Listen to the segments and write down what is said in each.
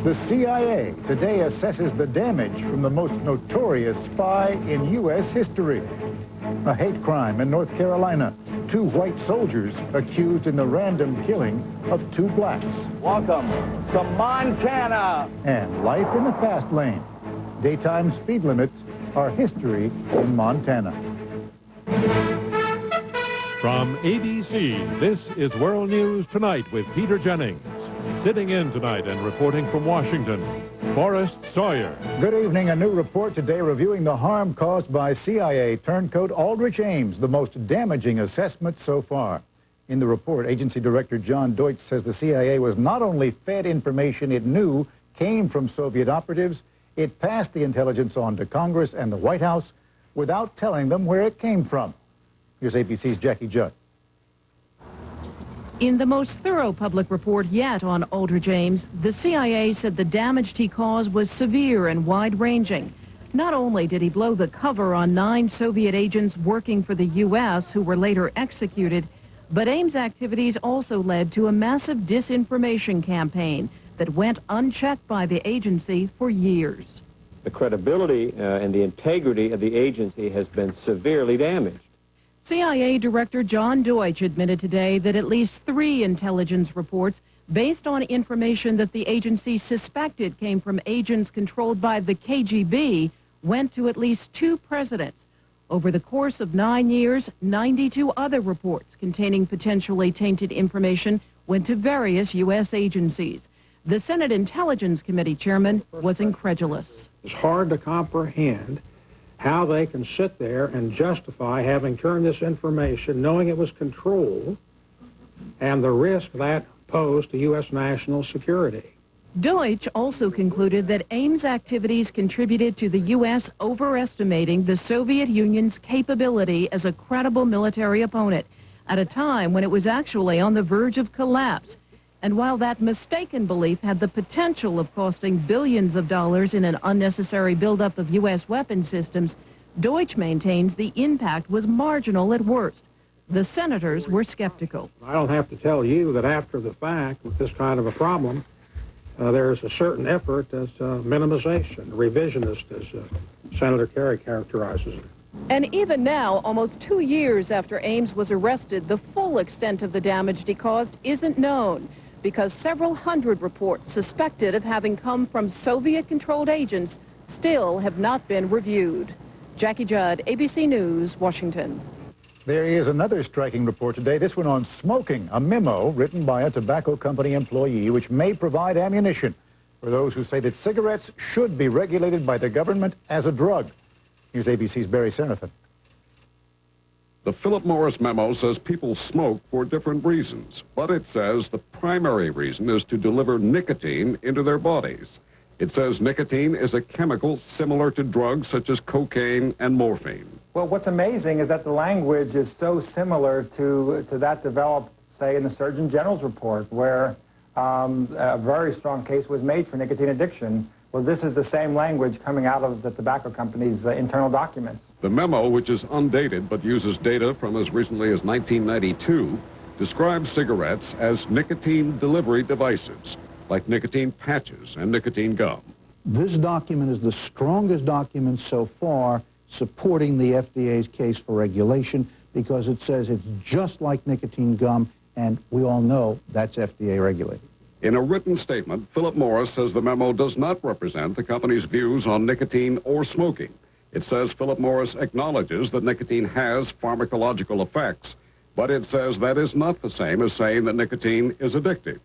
The CIA today assesses the damage from the most notorious spy in U.S. history. A hate crime in North Carolina. 2 white soldiers accused in the random killing of 2 blacks. Welcome to Montana. And life in the fast lane. Daytime speed limits are history in Montana. From ABC, this is World News Tonight with Peter Jennings. Sitting in tonight and reporting from Washington, Forrest Sawyer. Good evening. A new report today reviewing the harm caused by CIA turncoat Aldrich Ames, the most damaging assessment so far. In the report, Agency Director John Deutsch says the CIA was not only fed information it knew came from Soviet operatives, it passed the intelligence on to Congress and the White House without telling them where it came from. Here's ABC's Jackie Judd. In the most thorough public report yet on Aldrich Ames, the CIA said the damage he caused was severe and wide-ranging. Not only did he blow the cover on 9 Soviet agents working for the U.S. who were later executed, but Ames' activities also led to a massive disinformation campaign that went unchecked by the agency for years. The credibility and the integrity of the agency has been severely damaged. CIA Director John Deutsch admitted today that at least 3 intelligence reports based on information that the agency suspected came from agents controlled by the KGB went to at least 2 presidents. Over the course of 9 years, 92 other reports containing potentially tainted information went to various U.S. agencies. The Senate Intelligence Committee chairman was incredulous. It's hard to comprehend how they can sit there and justify having turned this information, knowing it was controlled, and the risk that posed to U.S. national security. Deutsch also concluded that Ames' activities contributed to the U.S. overestimating the Soviet Union's capability as a credible military opponent at a time when it was actually on the verge of collapse. And while that mistaken belief had the potential of costing billions of dollars in an unnecessary buildup of U.S. weapon systems, Deutsch maintains the impact was marginal at worst. The senators were skeptical. I don't have to tell you that after the fact, with this kind of a problem, there's a certain effort as minimization, revisionist, as Senator Kerry characterizes it. And even now, almost 2 years after Ames was arrested, the full extent of the damage he caused isn't known, because several hundred reports suspected of having come from Soviet-controlled agents still have not been reviewed. Jackie Judd, ABC News, Washington. There is another striking report today, this one on smoking, a memo written by a tobacco company employee which may provide ammunition for those who say that cigarettes should be regulated by the government as a drug. Here's ABC's Barry Serafin. The Philip Morris memo says people smoke for different reasons, but it says the primary reason is to deliver nicotine into their bodies. It says nicotine is a chemical similar to drugs such as cocaine and morphine. Well, what's amazing is that the language is so similar to that developed, say, in the Surgeon General's report, where a very strong case was made for nicotine addiction. Well, this is the same language coming out of the tobacco company's internal documents. The memo, which is undated but uses data from as recently as 1992, describes cigarettes as nicotine delivery devices, like nicotine patches and nicotine gum. This document is the strongest document so far supporting the FDA's case for regulation, because it says it's just like nicotine gum, and we all know that's FDA regulated. In a written statement, Philip Morris says the memo does not represent the company's views on nicotine or smoking. It says Philip Morris acknowledges that nicotine has pharmacological effects, but it says that is not the same as saying that nicotine is addictive.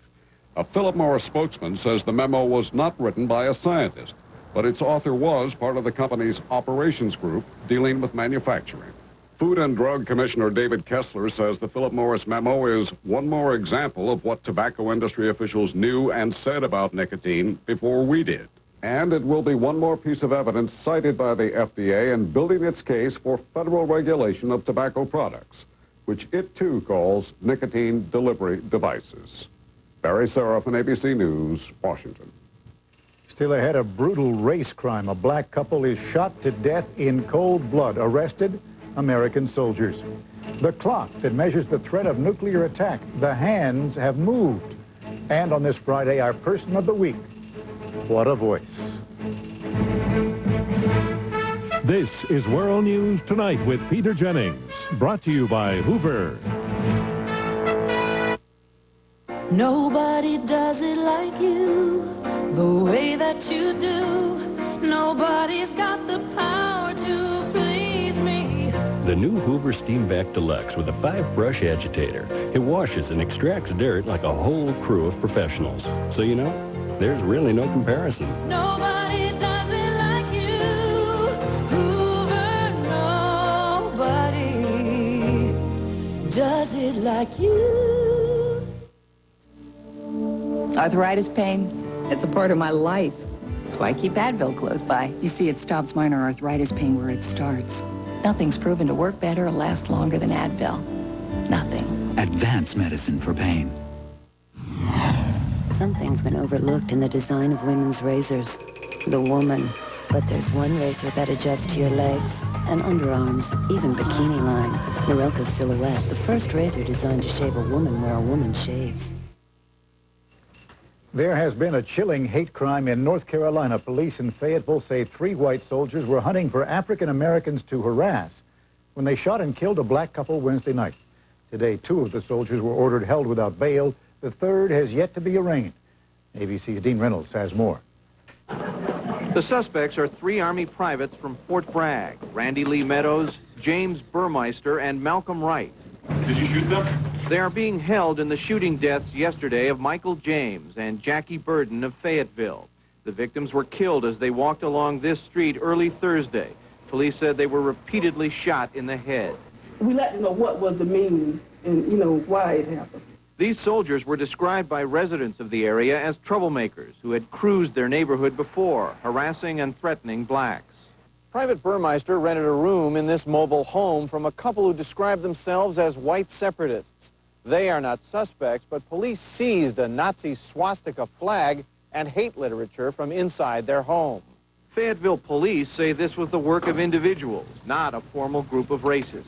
A Philip Morris spokesman says the memo was not written by a scientist, but its author was part of the company's operations group dealing with manufacturing. Food and Drug Commissioner David Kessler says the Philip Morris memo is one more example of what tobacco industry officials knew and said about nicotine before we did. And it will be one more piece of evidence cited by the FDA in building its case for federal regulation of tobacco products, which it too calls nicotine delivery devices. Barry Serafin, ABC News, Washington. Still ahead, a brutal race crime. A black couple is shot to death in cold blood. Arrested, American soldiers. The clock that measures the threat of nuclear attack. The hands have moved. And on this Friday, our person of the week. What a voice. This is World News Tonight with Peter Jennings, brought to you by Hoover. Nobody does it like you, the way that you do. Nobody's got the power to please me. The new Hoover Steamvac Deluxe with a 5-brush agitator. It washes and extracts dirt like a whole crew of professionals. So you know, there's really no comparison. Nobody does it like you, Hoover. Nobody does it like you. Arthritis pain, it's a part of my life. That's why I keep Advil close by. You see, it stops minor arthritis pain where it starts. Nothing's proven to work better or last longer than Advil. Nothing. Advanced medicine for pain. Something's been overlooked in the design of women's razors. The woman. But there's one razor that adjusts to your legs and underarms, even bikini line. Norelco Silhouette, the first razor designed to shave a woman where a woman shaves. There has been a chilling hate crime in North Carolina. Police in Fayetteville say 3 white soldiers were hunting for African Americans to harass when they shot and killed a black couple Wednesday night. Today, 2 of the soldiers were ordered held without bail. The 3rd has yet to be arraigned. ABC's Dean Reynolds has more. The suspects are 3 Army privates from Fort Bragg: Randy Lee Meadows, James Burmeister, and Malcolm Wright. Did you shoot them? They are being held in the shooting deaths yesterday of Michael James and Jackie Burden of Fayetteville. The victims were killed as they walked along this street early Thursday. Police said they were repeatedly shot in the head. We let them know what was the meaning and, why it happened. These soldiers were described by residents of the area as troublemakers who had cruised their neighborhood before, harassing and threatening blacks. Private Burmeister rented a room in this mobile home from a couple who described themselves as white separatists. They are not suspects, but police seized a Nazi swastika flag and hate literature from inside their home. Fayetteville police say this was the work of individuals, not a formal group of racists.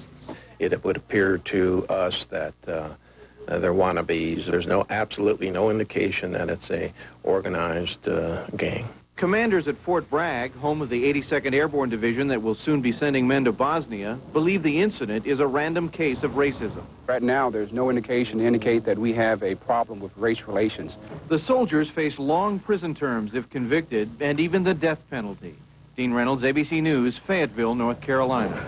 It would appear to us that they're wannabes. There's absolutely no indication that it's a organized gang. Commanders at Fort Bragg, home of the 82nd Airborne Division that will soon be sending men to Bosnia, believe the incident is a random case of racism. Right now, there's no indication to indicate that we have a problem with race relations. The soldiers face long prison terms if convicted, and even the death penalty. Dean Reynolds, ABC News, Fayetteville, North Carolina.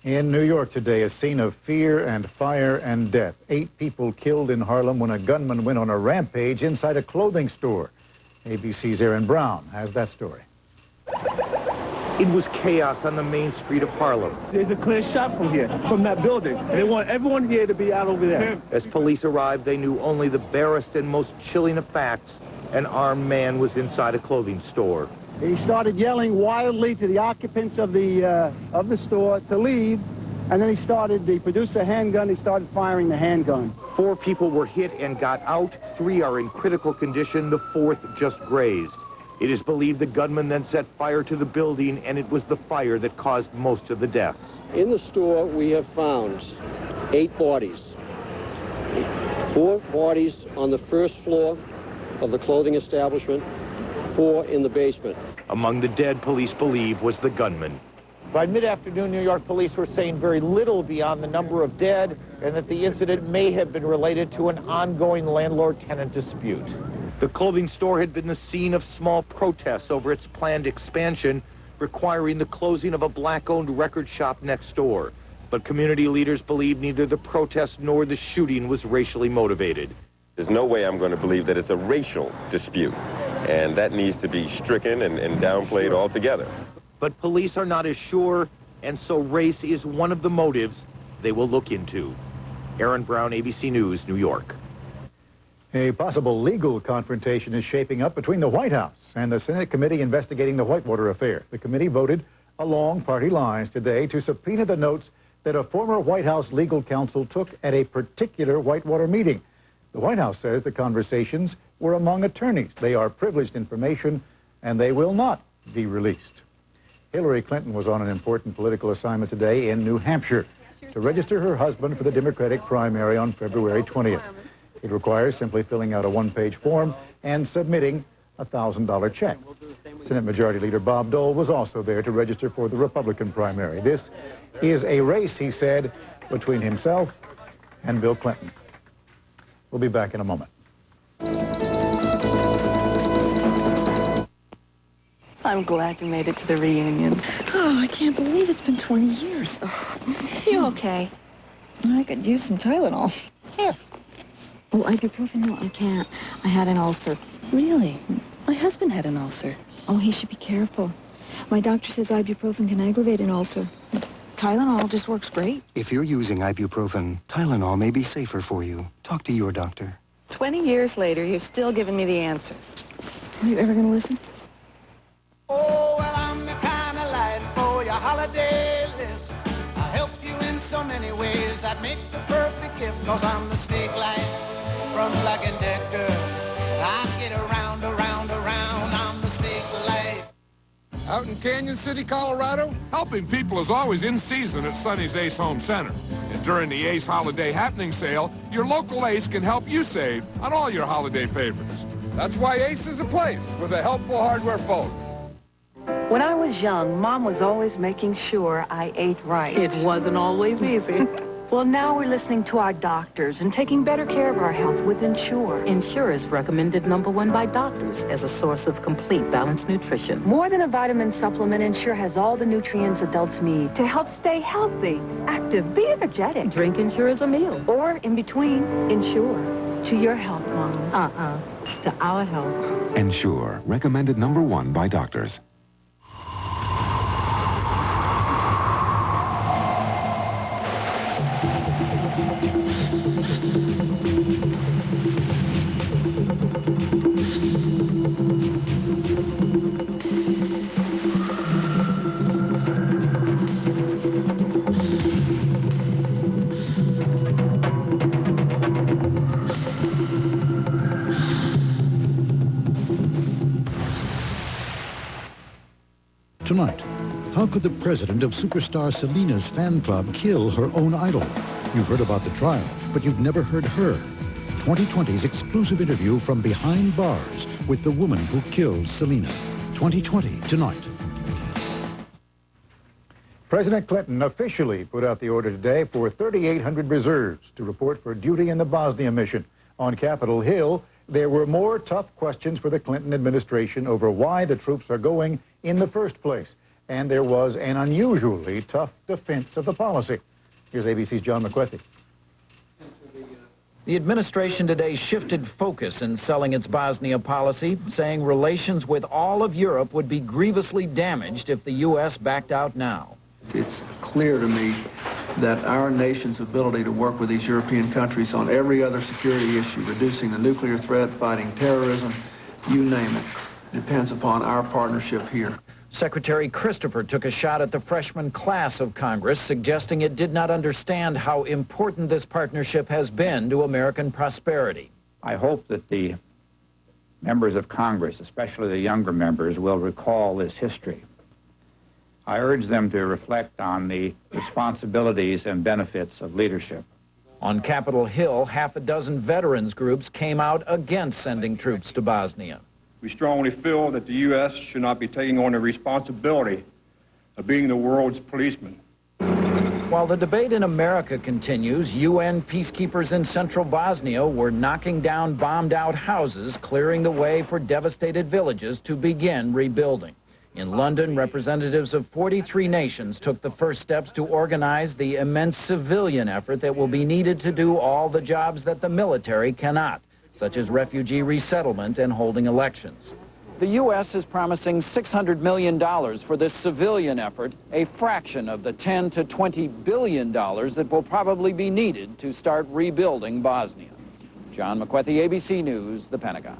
In New York today, a scene of fear and fire and death. 8 people killed in Harlem when a gunman went on a rampage inside a clothing store. ABC's Aaron Brown has that story. It was chaos on the main street of Harlem. There's a clear shot from here, from that building. And they want everyone here to be out over there. As police arrived, they knew only the barest and most chilling of facts. An armed man was inside a clothing store. He started yelling wildly to the occupants of the store to leave. And then he produced a handgun, he started firing the handgun. 4 people were hit and got out. 3 are in critical condition. The 4th just grazed. It is believed the gunman then set fire to the building, and it was the fire that caused most of the deaths. In the store, we have found 8 bodies. 4 bodies on the first floor of the clothing establishment, 4 in the basement. Among the dead, police believe, was the gunman. By mid-afternoon, New York police were saying very little beyond the number of dead and that the incident may have been related to an ongoing landlord-tenant dispute. The clothing store had been the scene of small protests over its planned expansion, requiring the closing of a black-owned record shop next door. But community leaders believe neither the protest nor the shooting was racially motivated. There's no way I'm going to believe that it's a racial dispute, and that needs to be stricken and downplayed altogether. But police are not as sure, and so race is one of the motives they will look into. Aaron Brown, ABC News, New York. A possible legal confrontation is shaping up between the White House and the Senate committee investigating the Whitewater affair. The committee voted along party lines today to subpoena the notes that a former White House legal counsel took at a particular Whitewater meeting. The White House says the conversations were among attorneys. They are privileged information, and they will not be released. Hillary Clinton was on an important political assignment today in New Hampshire to register her husband for the Democratic primary on February 20th. It requires simply filling out a one-page form and submitting $1,000 check. Senate Majority Leader Bob Dole was also there to register for the Republican primary. This is a race, he said, between himself and Bill Clinton. We'll be back in a moment. I'm glad you made it to the reunion. Oh, I can't believe it's been 20 years. You okay? I could use some Tylenol. Here. Oh, ibuprofen? No, I can't. I had an ulcer. Really? My husband had an ulcer. Oh, he should be careful. My doctor says ibuprofen can aggravate an ulcer. Tylenol just works great. If you're using ibuprofen, Tylenol may be safer for you. Talk to your doctor. 20 years later, you've still given me the answers. Are you ever going to listen? Oh, well, I'm the kind of light for your holiday list. I'll help you in so many ways. I'd make the perfect gift, 'cause I'm the snake light from Black & Decker. I get around, I'm the snake light. Out in Canyon City, Colorado, helping people is always in season at Sonny's Ace Home Center. And during the Ace Holiday Happening Sale, your local Ace can help you save on all your holiday favorites. That's why Ace is a place with a helpful hardware folks. When I was young, Mom was always making sure I ate right. It wasn't always easy. Well, now we're listening to our doctors and taking better care of our health with Ensure. Ensure is recommended #1 by doctors as a source of complete balanced nutrition. More than a vitamin supplement, Ensure has all the nutrients adults need to help stay healthy, active, be energetic. Drink Ensure as a meal. Or in between, Ensure. To your health, Mom. To our health. Ensure, recommended #1 by doctors. Tonight, how could the president of superstar Selena's fan club kill her own idol? You've heard about the trial, but you've never heard her. 2020's exclusive interview from behind bars with the woman who killed Selena. 2020 tonight. President Clinton officially put out the order today for 3,800 reserves to report for duty in the Bosnia mission. On Capitol Hill, there were more tough questions for the Clinton administration over why the troops are going in the first place. And there was an unusually tough defense of the policy. Here's ABC's John McWethy. The administration today shifted focus in selling its Bosnia policy, saying relations with all of Europe would be grievously damaged if the U.S. backed out now. It's clear to me that our nation's ability to work with these European countries on every other security issue, reducing the nuclear threat, fighting terrorism, you name it, depends upon our partnership here. Secretary Christopher took a shot at the freshman class of Congress, suggesting it did not understand how important this partnership has been to American prosperity. I hope that the members of Congress, especially the younger members, will recall this history. I urge them to reflect on the responsibilities and benefits of leadership. On Capitol Hill, half a dozen veterans groups came out against sending troops to Bosnia. We strongly feel that the U.S. should not be taking on the responsibility of being the world's policeman. While the debate in America continues, UN peacekeepers in central Bosnia were knocking down bombed-out houses, clearing the way for devastated villages to begin rebuilding. In London, representatives of 43 nations took the first steps to organize the immense civilian effort that will be needed to do all the jobs that the military cannot, such as refugee resettlement and holding elections. The U.S. is promising $600 million for this civilian effort, a fraction of the $10 to $20 billion that will probably be needed to start rebuilding Bosnia. John McWethy, ABC News, the Pentagon.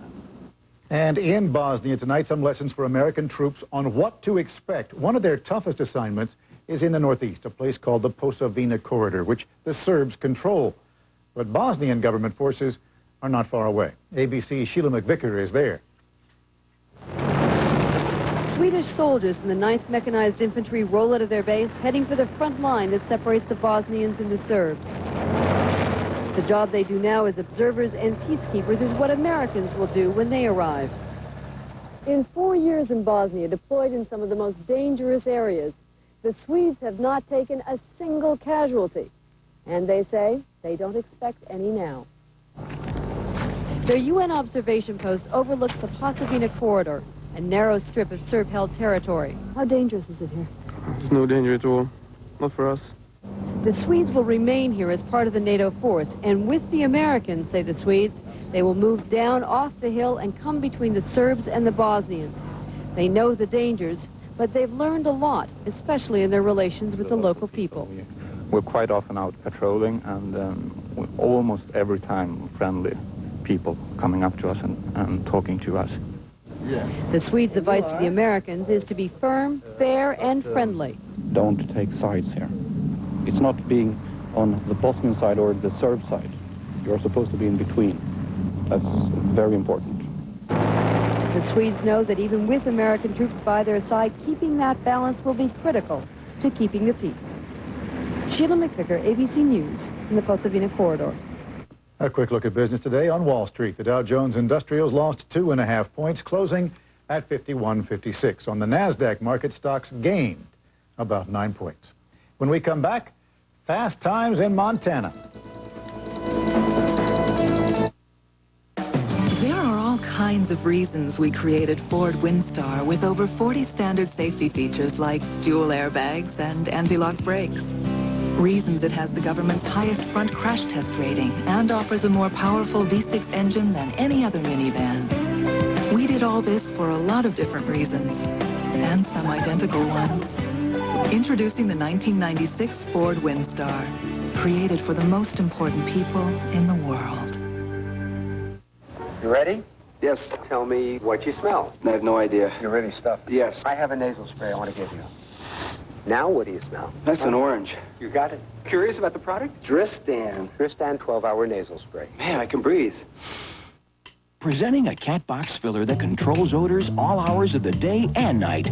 And in Bosnia tonight, some lessons for American troops on what to expect. One of their toughest assignments is in the northeast, a place called the Posavina Corridor, which the Serbs control. But Bosnian government forces are not far away. ABC's Sheila McVicker is there. Swedish soldiers in the 9th Mechanized Infantry roll out of their base, heading for the front line that separates the Bosnians and the Serbs. The job they do now as observers and peacekeepers is what Americans will do when they arrive. In 4 years in Bosnia, deployed in some of the most dangerous areas, the Swedes have not taken a single casualty. And they say they don't expect any now. Their UN observation post overlooks the Posavina corridor, a narrow strip of Serb-held territory. How dangerous is it here? It's no danger at all. Not for us. The Swedes will remain here as part of the NATO force, and with the Americans, say the Swedes, they will move down off the hill and come between the Serbs and the Bosnians. They know the dangers, but they've learned a lot, especially in their relations with the local people. We're quite often out patrolling, and almost every time friendly people coming up to us and talking to us. The Swedes' advice to the Americans is to be firm, fair, and friendly. Don't take sides here. It's not being on the Bosnian side or the Serb side. You're supposed to be in between. That's very important. The Swedes know that even with American troops by their side, keeping that balance will be critical to keeping the peace. Sheila McVicker, ABC News, in the Posavina corridor. A quick look at business today on Wall Street. The Dow Jones Industrials lost 2.5 points, closing at 51.56. On the NASDAQ market, stocks gained about 9 points. When we come back, fast times in Montana. There are all kinds of reasons we created Ford Windstar with over 40 standard safety features like dual airbags and anti-lock brakes. Reasons it has the government's highest front crash test rating and offers a more powerful V6 engine than any other minivan. We did all this for a lot of different reasons, and some identical ones. Introducing the 1996 Ford Windstar, created for the most important people in the world. You ready? Yes. Tell me what you smell. I have no idea. You're really stuffed. Yes. I have a nasal spray I want to give you. Now what do you smell? That's an orange. You got it. Curious about the product? Dristan. Dristan 12-hour nasal spray. Man, I can breathe. Presenting a cat box filler that controls odors all hours of the day and night.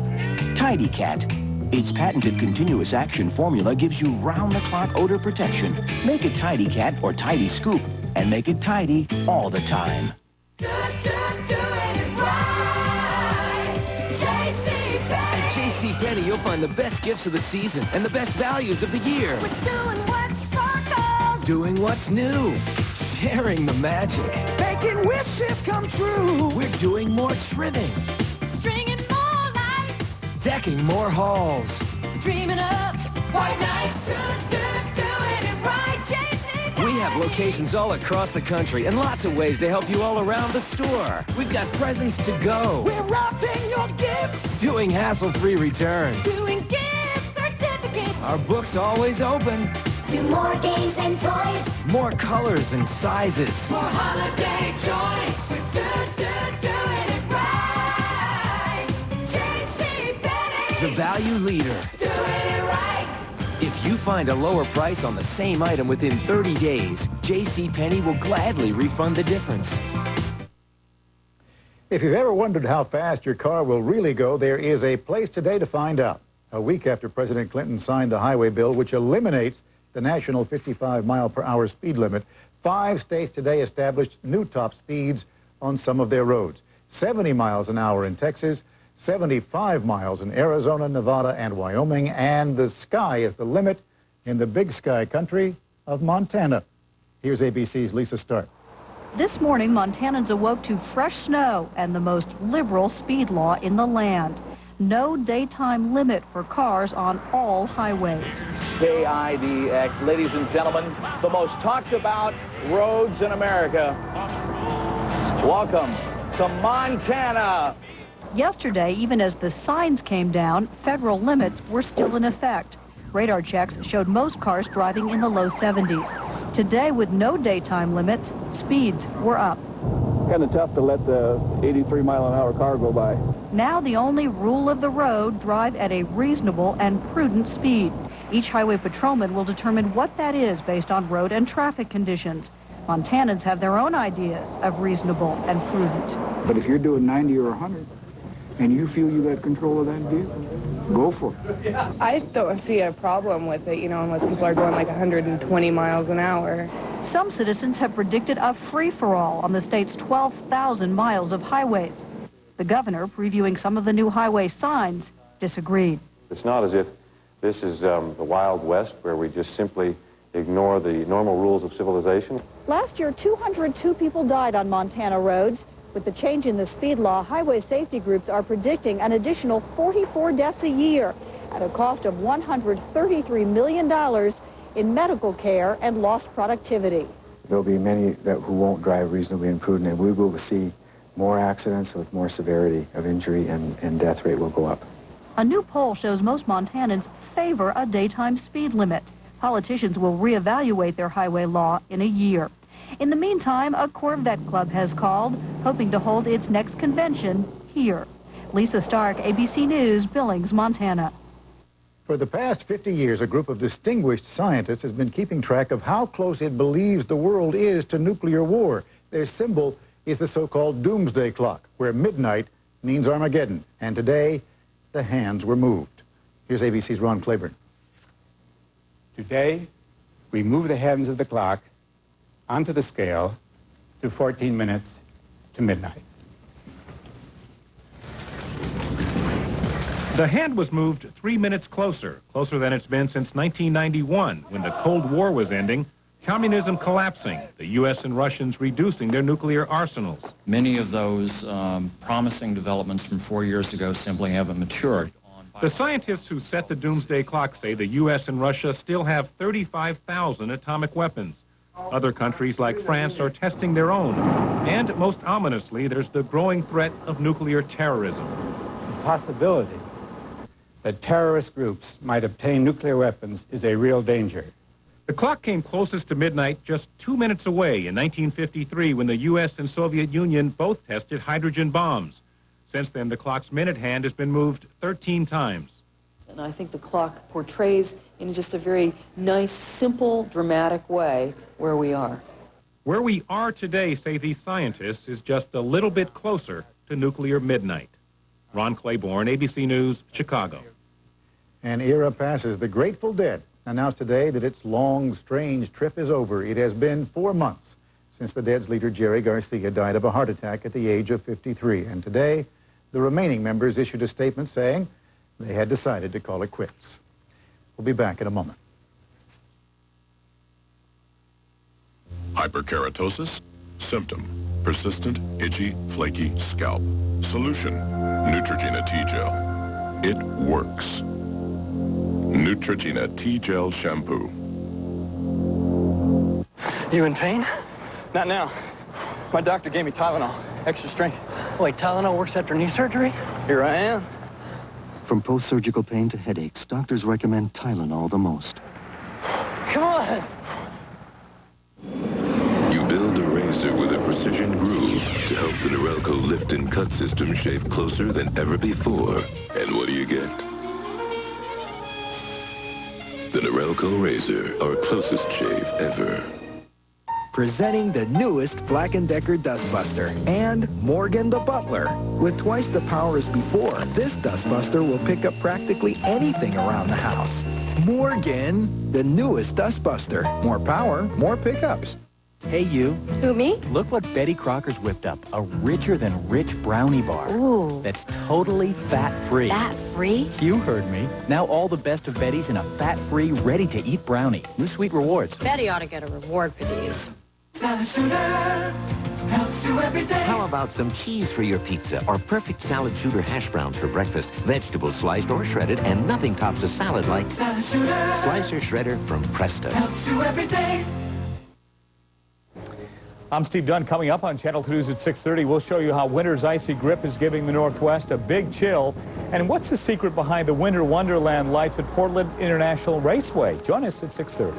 Tidy Cat. Its patented continuous action formula gives you round-the-clock odor protection. Make it Tidy Cat or Tidy Scoop, and make it tidy all the time. At JCPenney, you'll find the best gifts of the season and the best values of the year. We're doing what's sparkles. Doing what's new. Sharing the magic. Making wishes come true. We're doing more trimming. Stringing more lights. Decking more halls. Dreaming up white nights. Doing it right, JCPenney. We have locations all across the country and lots of ways to help you all around the store. We've got presents to go. We're wrapping your gifts. Doing hassle-free returns. Doing gift certificates. Our book's always open. Do more games and toys. More colors and sizes. More holiday joys. We're doing it right. JCPenney. The value leader. Doing it right. If you find a lower price on the same item within 30 days, JCPenney will gladly refund the difference. If you've ever wondered how fast your car will really go, there is a place today to find out. A week after President Clinton signed the highway bill, which eliminates the national 55-mile-per-hour speed limit, 5 states today established new top speeds on some of their roads. 70 miles an hour in Texas, 75 miles in Arizona, Nevada, and Wyoming, and the sky is the limit in the big sky country of Montana. Here's ABC's Lisa Stark. This morning, Montanans awoke to fresh snow and the most liberal speed law in the land. No daytime limit for cars on all highways. KIDX, ladies and gentlemen, the most talked about roads in America. Welcome to Montana. Yesterday, even as the signs came down, federal limits were still in effect. Radar checks showed most cars driving in the low 70s. Today, with no daytime limits, speeds were up. Kind of tough to let the 83-mile-an-hour car go by. Now the only rule of the road, drive at a reasonable and prudent speed. Each highway patrolman will determine what that is based on road and traffic conditions. Montanans have their own ideas of reasonable and prudent. But if you're doing 90 or 100 and you feel you got control of that vehicle, go for it. I don't see a problem with it, unless people are going like 120 miles an hour. Some citizens have predicted a free-for-all on the state's 12,000 miles of highways. The The governor, previewing some of the new highway signs, disagreed. It's not as if this is the Wild West where we just simply ignore the normal rules of civilization. Last year, 202 people died on Montana roads. With the change in the speed law, highway safety groups are predicting an additional 44 deaths a year at a cost of $133 million in medical care and lost productivity. There'll be many who won't drive reasonably imprudent, and we will see more accidents with more severity of injury, and death rate will go up. A new poll shows most Montanans favor a daytime speed limit. Politicians will reevaluate their highway law in a year. In the meantime, a Corvette club has called, hoping to hold its next convention here. Lisa Stark, ABC News, Billings, Montana. For the past 50 years, a group of distinguished scientists has been keeping track of how close it believes the world is to nuclear war. Their symbol is the so-called doomsday clock, where midnight means Armageddon. And today, the hands were moved. Here's ABC's Ron Claiborne. Today, we move the hands of the clock onto the scale to 14 minutes to midnight. The hand was moved 3 minutes closer than it's been since 1991, when the Cold War was ending, communism collapsing, the U.S. and Russians reducing their nuclear arsenals. Many of those promising developments from 4 years ago simply haven't matured. The scientists who set the doomsday clock say the U.S. and Russia still have 35,000 atomic weapons. Other countries like France are testing their own. And most ominously, there's the growing threat of nuclear terrorism. The possibility that terrorist groups might obtain nuclear weapons is a real danger. The clock came closest to midnight just 2 minutes away in 1953 when the U.S. and Soviet Union both tested hydrogen bombs. Since then, the clock's minute hand has been moved 13 times. And I think the clock portrays in just a very nice, simple, dramatic way where we are. Where we are today, say these scientists, is just a little bit closer to nuclear midnight. Ron Claiborne, ABC News, Chicago. An era passes. The Grateful Dead announced today that its long, strange trip is over. It has been 4 months since the Dead's leader, Jerry Garcia, died of a heart attack at the age of 53. And today, the remaining members issued a statement saying they had decided to call it quits. We'll be back in a moment. Hyperkeratosis? Symptom: persistent, itchy, flaky scalp. Solution: Neutrogena T-Gel. It works. Neutrogena T-Gel Shampoo. You in pain? Not now. My doctor gave me Tylenol, extra strength. Wait, Tylenol works after knee surgery? Here I am. From post-surgical pain to headaches, doctors recommend Tylenol the most. Come on! You build a razor with a precision groove to help the Norelco lift and cut system shave closer than ever before. And what do you get? The Norelco razor, our closest shave ever. Presenting the newest Black & Decker Dustbuster and Morgan the Butler. With twice the power as before, this Dustbuster will pick up practically anything around the house. Morgan, the newest Dustbuster. More power, more pickups. Hey, you. Who, me? Look what Betty Crocker's whipped up. A richer-than-rich brownie bar. Ooh. That's totally fat-free. Fat-free? You heard me. Now all the best of Betty's in a fat-free, ready-to-eat brownie. New sweet rewards. Betty ought to get a reward for these. How about some cheese for your pizza or perfect salad shooter hash browns for breakfast? Vegetables sliced or shredded, and nothing tops a salad like Slicer Shredder from Presto. I'm Steve Dunn. Coming up on Channel 2 News at 6:30, we'll show you how winter's icy grip is giving the Northwest a big chill. And what's the secret behind the Winter Wonderland lights at Portland International Raceway? Join us at 6:30.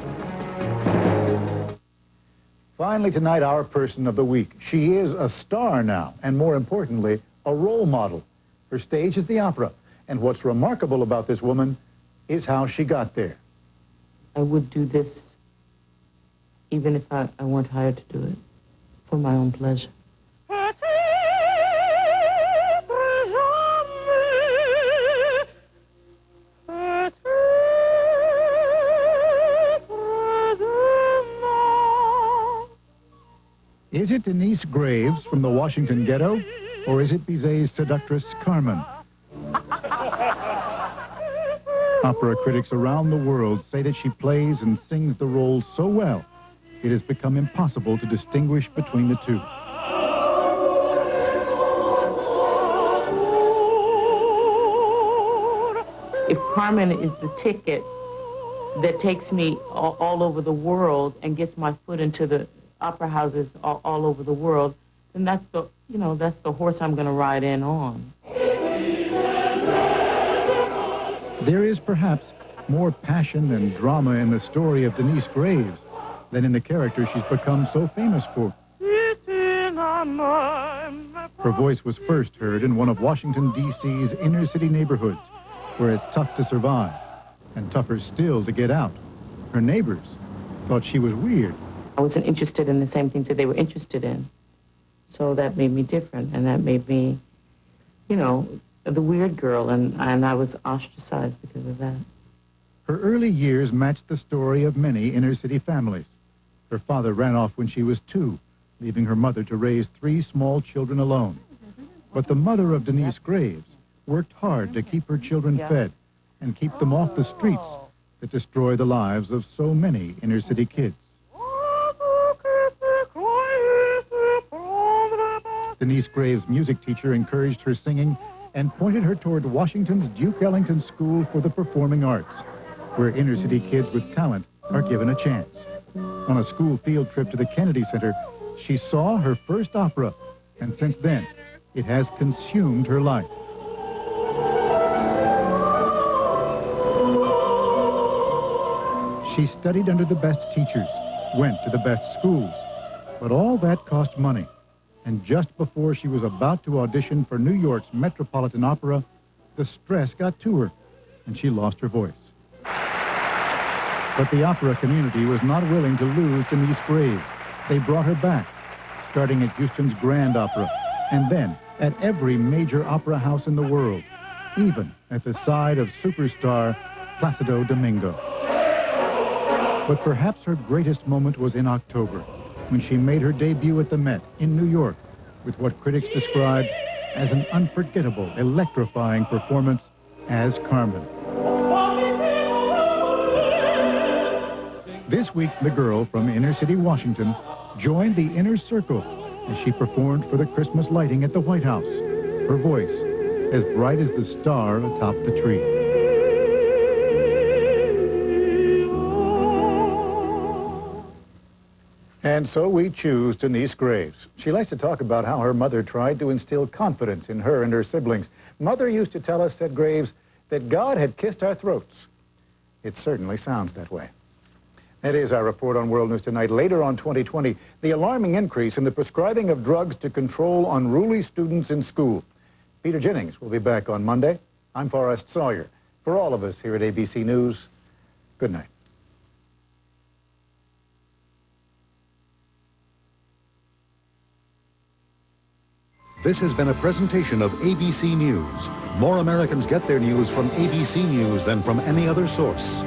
Finally tonight, our person of the week. She is a star now, and more importantly, a role model. Her stage is the opera, and what's remarkable about this woman is how she got there. I would do this even if I weren't hired to do it, for my own pleasure. Is it Denise Graves from the Washington Ghetto? Or is it Bizet's seductress Carmen? Opera critics around the world say that she plays and sings the role so well, it has become impossible to distinguish between the two. If Carmen is the ticket that takes me all over the world and gets my foot into the opera houses all over the world, then that's the, that's the horse I'm going to ride in on. There is perhaps more passion and drama in the story of Denise Graves than in the character she's become so famous for. Her voice was first heard in one of Washington, D.C.'s inner city neighborhoods, where it's tough to survive, and tougher still to get out. Her neighbors thought she was weird. I wasn't interested in the same things that they were interested in. So that made me different, and that made me, the weird girl, and I was ostracized because of that. Her early years matched the story of many inner-city families. Her father ran off when she was 2, leaving her mother to raise 3 small children alone. But the mother of Denise Graves worked hard to keep her children fed and keep them off the streets that destroy the lives of so many inner-city kids. Denise Graves' music teacher encouraged her singing and pointed her toward Washington's Duke Ellington School for the Performing Arts, where inner-city kids with talent are given a chance. On a school field trip to the Kennedy Center, she saw her first opera, and since then, it has consumed her life. She studied under the best teachers, went to the best schools, but all that cost money. And just before she was about to audition for New York's Metropolitan Opera, the stress got to her, and she lost her voice. But the opera community was not willing to lose Denise Graves. They brought her back, starting at Houston's Grand Opera, and then at every major opera house in the world, even at the side of superstar Placido Domingo. But perhaps her greatest moment was in October, when she made her debut at the Met in New York with what critics described as an unforgettable, electrifying performance as Carmen. This week, the girl from inner-city Washington joined the Inner Circle as she performed for the Christmas lighting at the White House, her voice as bright as the star atop the tree. And so we choose Denise Graves. She likes to talk about how her mother tried to instill confidence in her and her siblings. Mother used to tell us, said Graves, that God had kissed our throats. It certainly sounds that way. That is our report on World News Tonight. Later on 2020, the alarming increase in the prescribing of drugs to control unruly students in school. Peter Jennings will be back on Monday. I'm Forrest Sawyer. For all of us here at ABC News, good night. This has been a presentation of ABC News. More Americans get their news from ABC News than from any other source.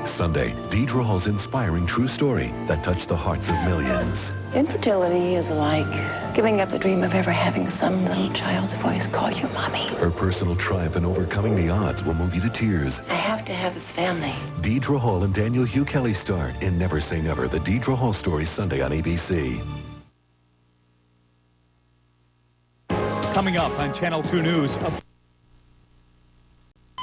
Sunday, Deidre Hall's inspiring true story that touched the hearts of millions. Infertility is like giving up the dream of ever having some little child's voice call you mommy. Her personal triumph in overcoming the odds will move you to tears. I have to have this family. Deidre Hall and Daniel Hugh Kelly star in Never Say Never, the Deidre Hall story, Sunday on ABC. Coming up on Channel 2 News.